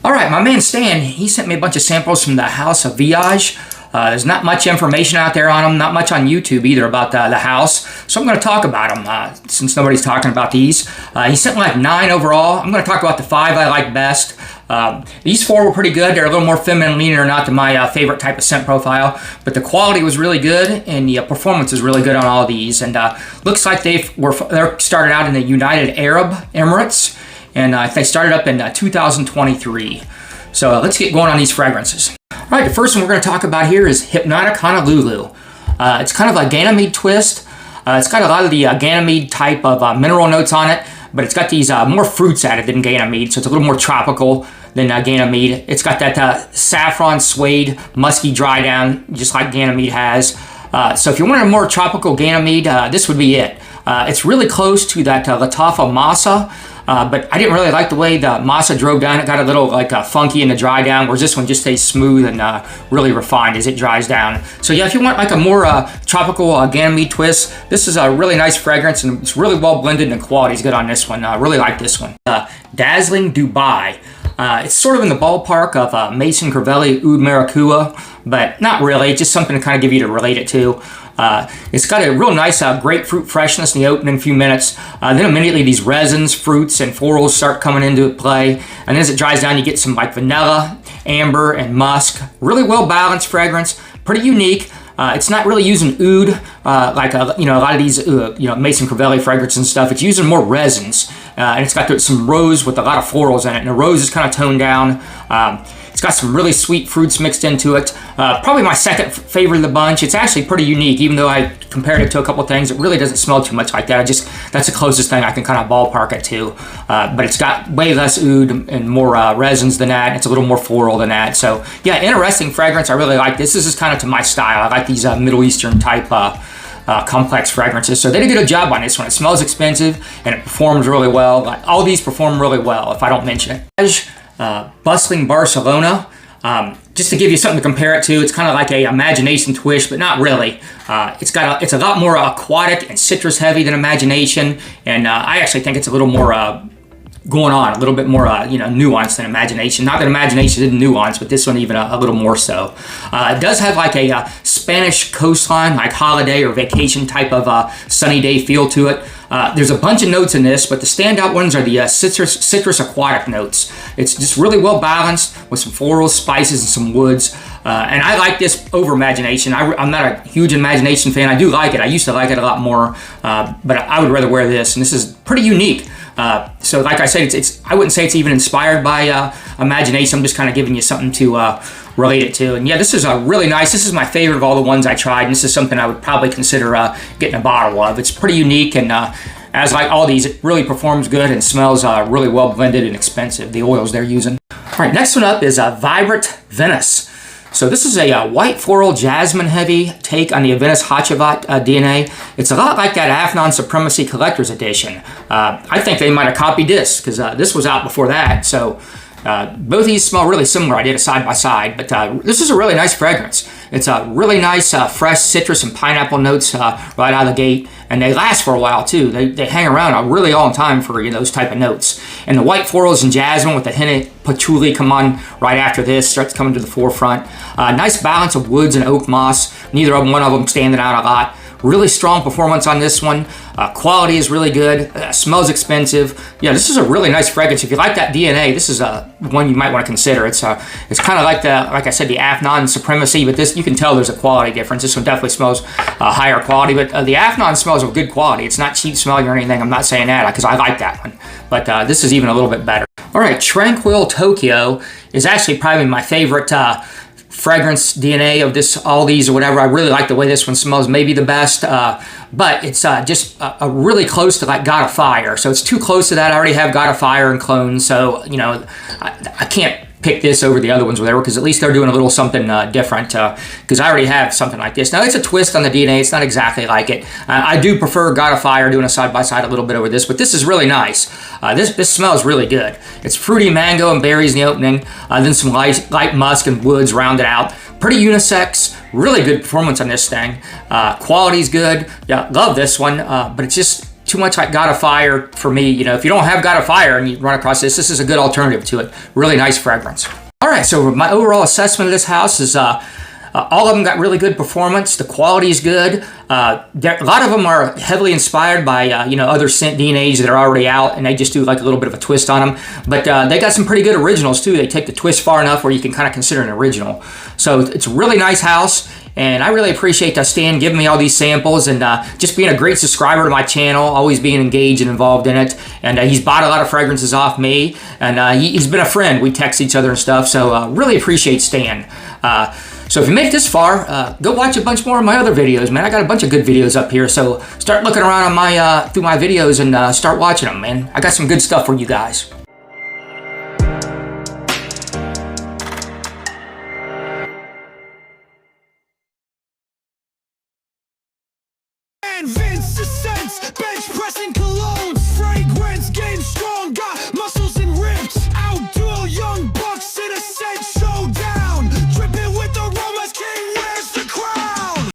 All right, my man Stan, he sent me a bunch of samples from the house of Viage. There's not much information out there on them, not much on YouTube either about the house. So I'm going to talk about them since nobody's talking about these. He sent like 9 overall. I'm going to talk about the 5 I like best. These 4 were pretty good. They're a little more feminine leaner, not to my favorite type of scent profile, but the quality was really good and the performance is really good on all these. And looks like they're started out in the United Arab Emirates, and they started up in 2023. So let's get going on these fragrances. All right, the first one we're going to talk about here is Hypnotic Honolulu. It's kind of a Ganymede twist. It's got a lot of the Ganymede type of mineral notes on it, but it's got these more fruits added than Ganymede, so it's a little more tropical than Ganymede. It's got that saffron, suede, musky dry down, just like Ganymede has. So if you want a more tropical Ganymede, this would be it. It's really close to that Latafa Masa, but I didn't really like the way the Masa drove down. It got a little funky in the dry down, whereas this one just stays smooth and really refined as it dries down. So yeah, if you want like a more tropical Ganymede twist, this is a really nice fragrance and it's really well blended and the quality is good on this one. I really like this one. Dazzling Dubai. It's sort of in the ballpark of Mason Crivelli Oud Maracuja, but not really, just something to kind of give you to relate it to. It's got a real nice grapefruit freshness in the opening few minutes. Then immediately these resins, fruits, and florals start coming into play. And as it dries down, you get some like vanilla, amber, and musk. Really well balanced fragrance, pretty unique. It's not really using oud like a lot of these Mason Crivelli fragrances and stuff. It's using more resins, and it's got some rose with a lot of florals in it. And the rose is kind of toned down. It's got some really sweet fruits mixed into it. Probably my second favorite of the bunch. It's actually pretty unique, even though I compared it to a couple things. It really doesn't smell too much like that. That's the closest thing I can kind of ballpark it to. But it's got way less oud and more resins than that. It's a little more floral than that. So yeah, interesting fragrance. I really like this. This is kind of to my style. I like these Middle Eastern type complex fragrances. So they did a good job on this one. It smells expensive and it performs really well. All these perform really well if I don't mention it. Bustling Barcelona. Just to give you something to compare it to, it's kind of like a Imagination twist, but not really. It's a lot more aquatic and citrus heavy than Imagination, and I actually think it's a little more going on, a little bit more nuanced than Imagination. Not that Imagination didn't nuance, but this one even a little more so. It does have like a Spanish coastline, like holiday or vacation type of sunny day feel to it. There's a bunch of notes in this, but the standout ones are the citrus aquatic notes. It's just really well balanced with some florals, spices, and some woods. And I like this over Imagination. I'm not a huge Imagination fan. I do like it. I used to like it a lot more, but I would rather wear this. And this is pretty unique. So like I said, I wouldn't say it's even inspired by Imagination. I'm just kind of giving you something to relate it to. And yeah, this is really nice. This is my favorite of all the ones I tried. And this is something I would probably consider getting a bottle of. It's pretty unique, and as like all these, it really performs good and smells really well blended and expensive, the oils they're using. All right, next one up is Vibrant Venice. So this is a white floral jasmine heavy take on the Venice Hachivat DNA. It's a lot like that Afnan Supremacy Collector's Edition. I think they might have copied this because this was out before that. So both of these smell really similar. I did a side by side, but this is a really nice fragrance. It's a really nice fresh citrus and pineapple notes right out of the gate, and they last for a while too. They hang around a really long time for those type of notes. And the white florals and jasmine with the hint of patchouli come on right after this, starts coming to the forefront. Nice balance of woods and oak moss. One of them standing out a lot. Really strong performance on this one. Quality is really good. Smells expensive. Yeah, this is a really nice fragrance. If you like that DNA, this is one you might want to consider. It's kind of like like I said, the Afnan Supremacy, but this, you can tell there's a quality difference. This one definitely smells higher quality, but the Afnan smells of good quality. It's not cheap smelling or anything. I'm not saying that because I like that one, but this is even a little bit better. All right, Tranquil Tokyo is actually probably my favorite fragrance DNA of all these or whatever. I really like the way this one smells, maybe the best, but it's just a really close to like God of Fire. So it's too close to that. I already have God of Fire and Clone, so I can't pick this over the other ones, whatever, because at least they're doing a little something different, because I already have something like this. Now, it's a twist on the DNA. It's not exactly like it. I do prefer God of Fire doing a side-by-side a little bit over this, but this is really nice. This smells really good. It's fruity mango and berries in the opening, then some light musk and woods rounded out. Pretty unisex, really good performance on this thing. Quality's good. Yeah, love this one, but it's just too much like God of Fire for me. You know, if you don't have God of Fire and you run across this, this is a good alternative to it. Really nice fragrance. All right, so my overall assessment of this house is all of them got really good performance. The quality is good. A lot of them are heavily inspired by you know, other scent DNAs that are already out, and they just do like a little bit of a twist on them. But they got some pretty good originals too. They take the twist far enough where you can kind of consider an original. So it's a really nice house, and I really appreciate Stan giving me all these samples and just being a great subscriber to my channel, always being engaged and involved in it. And he's bought a lot of fragrances off me, and he's been a friend. We text each other and stuff. So really appreciate Stan. So if you make it this far, go watch a bunch more of my other videos, man. I got a bunch of good videos up here, so start looking around on my through my videos and start watching them, man. I got some good stuff for you guys.